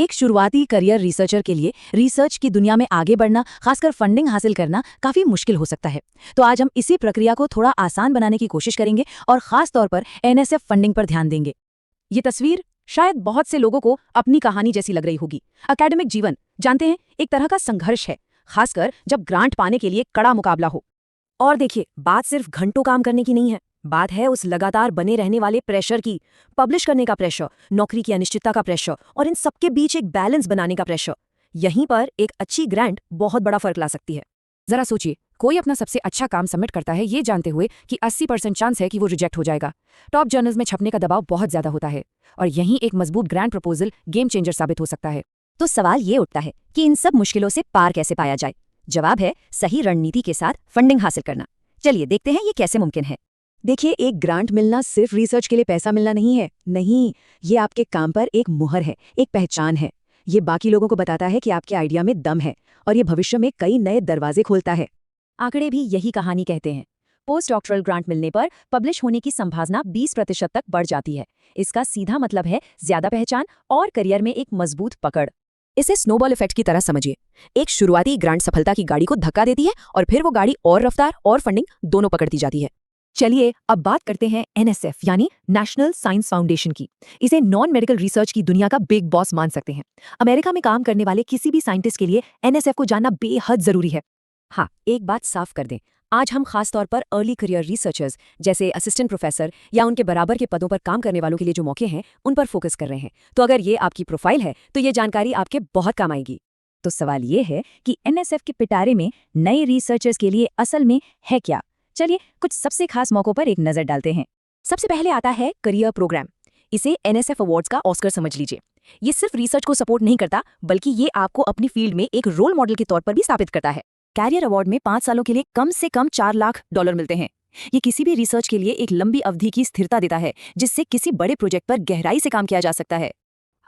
एक शुरुआती career researcher के लिए रिसर्च की दुनिया में आगे बढ़ना, खासकर फंडिंग हासिल करना काफी मुश्किल हो सकता है। तो आज हम इसी प्रक्रिया को थोड़ा आसान बनाने की कोशिश करेंगे और खास तौर पर एनएसएफ फंडिंग पर ध्यान देंगे। ये तस्वीर शायद बहुत से लोगों को अपनी कहानी जैसी लग रही होगी। एकेडमिक जीवन, जानते हैं, एक तरह का संघर्ष है, खासकर जब ग्रांट पाने के लिए कड़ा मुकाबला हो। और देखिए, बात सिर्फ घंटों काम करने की नहीं है, बात है उस लगातार बने रहने वाले प्रेशर की। पब्लिश करने का प्रेशर, नौकरी की अनिश्चितता का प्रेशर और इन सबके बीच एक बैलेंस बनाने का प्रेशर। यहीं पर एक अच्छी ग्रांट बहुत बड़ा फर्क ला सकती है। जरा सोचिए, कोई अपना सबसे अच्छा काम सबमिट करता है ये जानते हुए कि 80% चांस है कि वो रिजेक्ट हो जाएगा। टॉप जर्नल्स में छपने का दबाव बहुत ज्यादा होता है और यहीं एक मजबूत ग्रांट प्रपोजल गेम चेंजर साबित हो सकता है। तो सवाल ये उठता है कि इन सब मुश्किलों से पार कैसे पाया जाए। जवाब है सही रणनीति के साथ फंडिंग हासिल करना। चलिए देखते हैं ये कैसे मुमकिन है। देखिए, एक ग्रांट मिलना सिर्फ रिसर्च के लिए पैसा मिलना नहीं है। नहीं, ये आपके काम पर एक मुहर है, एक पहचान है। ये बाकी लोगों को बताता है कि आपके आइडिया में दम है और ये भविष्य में कई नए दरवाजे खोलता है। आंकड़े भी यही कहानी कहते हैं। पोस्ट डॉक्टरल ग्रांट मिलने पर पब्लिश होने की संभावना 20% तक बढ़ जाती है। इसका सीधा मतलब है ज्यादा पहचान और करियर में एक मजबूत पकड़। इसे स्नोबॉल इफेक्ट की तरह समझिए। एक शुरुआती ग्रांट सफलता की गाड़ी को धक्का देती है और फिर वो गाड़ी और रफ्तार और फंडिंग दोनों पकड़ती जाती है। चलिए अब बात करते हैं एनएसएफ यानी नेशनल साइंस फाउंडेशन की। इसे नॉन मेडिकल रिसर्च की दुनिया का बिग बॉस मान सकते हैं। अमेरिका में काम करने वाले किसी भी साइंटिस्ट के लिए एनएसएफ को जानना बेहद जरूरी है। हाँ, एक बात साफ कर दें, आज हम खास तौर पर अर्ली करियर रिसर्चर्स जैसे असिस्टेंट प्रोफेसर या उनके बराबर के पदों पर काम करने वालों के लिए जो मौके हैं उन पर फोकस कर रहे हैं। तो अगर ये आपकी प्रोफाइल है तो ये जानकारी आपके बहुत काम आएगी। तो सवाल ये है कि एनएसएफ के पिटारे में नए रिसर्चर्स के लिए असल में है क्या। चलिए कुछ सबसे खास मौकों पर एक नजर डालते हैं। सबसे पहले आता है करियर प्रोग्राम। इसे एनएसएफ अवार्ड्स का ऑस्कर समझ लीजिए। ये सिर्फ रिसर्च को सपोर्ट नहीं करता, बल्कि ये आपको अपनी फील्ड में एक रोल मॉडल के तौर पर भी स्थापित करता है। कैरियर अवार्ड में 5 सालों के लिए कम से कम $4 लाख मिलते हैं। ये किसी भी रिसर्च के लिए एक लंबी अवधि की स्थिरता देता है, जिससे किसी बड़े प्रोजेक्ट पर गहराई से काम किया जा सकता है।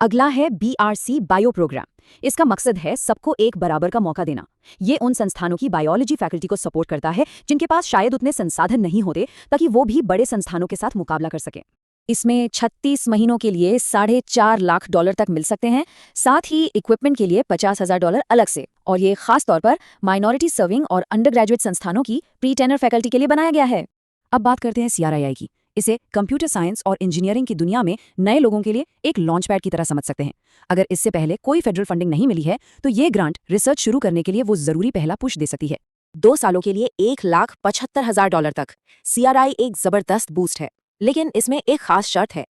अगला है बीआरसी बायो प्रोग्राम। इसका मकसद है सबको एक बराबर का मौका देना। ये उन संस्थानों की बायोलॉजी फैकल्टी को सपोर्ट करता है जिनके पास शायद उतने संसाधन नहीं होते, ताकि वो भी बड़े संस्थानों के साथ मुकाबला कर सकें। इसमें 36 महीनों के लिए $4.5 लाख तक मिल सकते हैं, साथ ही इक्विपमेंट के लिए $50,000 अलग से। और ये खास तौर पर माइनॉरिटी सर्विंग और अंडर ग्रेजुएट संस्थानों की प्री टेनर फैकल्टी के लिए बनाया गया है। अब बात करते हैं सीआरआईआई की। इसे कंप्यूटर साइंस और इंजीनियरिंग की दुनिया में नए लोगों के लिए एक लॉन्च पैड की तरह समझ सकते हैं। अगर इससे पहले कोई फेडरल फंडिंग नहीं मिली है तो ये ग्रांट रिसर्च शुरू करने के लिए वो जरूरी पहला पुश दे सकती है। 2 सालों के लिए $1,75,000 तक। सीआरआई एक जबरदस्त बूस्ट है, लेकिन इसमें एक खास शर्त है।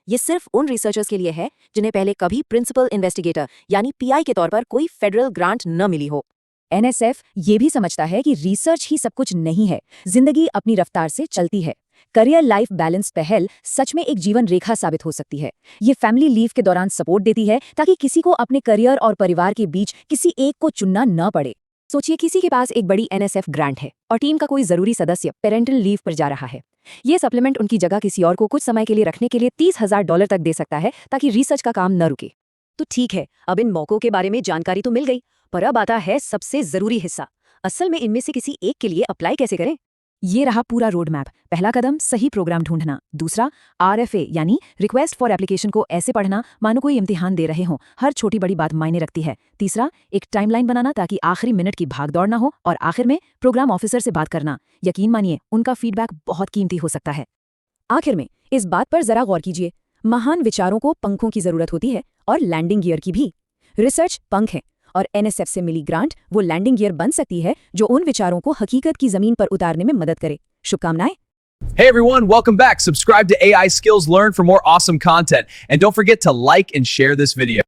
ये सिर्फ उन रिसर्चर्स के लिए है जिन्हें पहले कभी प्रिंसिपल इन्वेस्टिगेटर यानी पीआई के तौर पर कोई फेडरल ग्रांट न मिली हो। एनएसएफ ये भी समझता है कि रिसर्च ही सब कुछ नहीं है, जिंदगी अपनी रफ्तार से चलती है। करियर लाइफ बैलेंस पहल सच में एक जीवन रेखा साबित हो सकती है। ये फैमिली लीव के दौरान सपोर्ट देती है ताकि किसी को अपने करियर और परिवार के बीच किसी एक को चुनना न पड़े। सोचिए, किसी के पास एक बड़ी एनएसएफ ग्रांट है और टीम का कोई जरूरी सदस्य पेरेंटल लीव पर जा रहा है। ये सप्लीमेंट उनकी जगह किसी और को कुछ समय के लिए रखने के लिए $30,000 तक दे सकता है, ताकि रिसर्च का काम न रुके। तो ठीक है, अब इन मौकों के बारे में जानकारी तो मिल गई, पर अब आता है सबसे जरूरी हिस्सा। असल में इनमें से किसी एक के लिए अप्लाई कैसे करें। ये रहा पूरा रोड मैप। पहला कदम सही प्रोग्राम ढूंढना। दूसरा आरएफए यानी रिक्वेस्ट फॉर एप्लीकेशन को ऐसे पढ़ना मानो कोई इम्तिहान दे रहे हों, हर छोटी बड़ी बात मायने रखती है। तीसरा एक टाइमलाइन बनाना ताकि आखिरी मिनट की भागदौड़ ना हो। और आखिर में प्रोग्राम ऑफिसर से बात करना। यकीन मानिए, उनका फीडबैक बहुत कीमती हो सकता है। आखिर में इस बात पर जरा गौर कीजिए, महान विचारों को पंखों की जरूरत होती है और लैंडिंग गियर की भी। रिसर्च पंख है और एनएसएफ से मिली ग्रांट वो लैंडिंग गियर बन सकती है जो उन विचारों को हकीकत की जमीन पर उतारने में मदद करे। शुभकामनाएं। Hey everyone, welcome back. Subscribe to AI Skills Learn for more awesome content. And don't forget to like and share this video.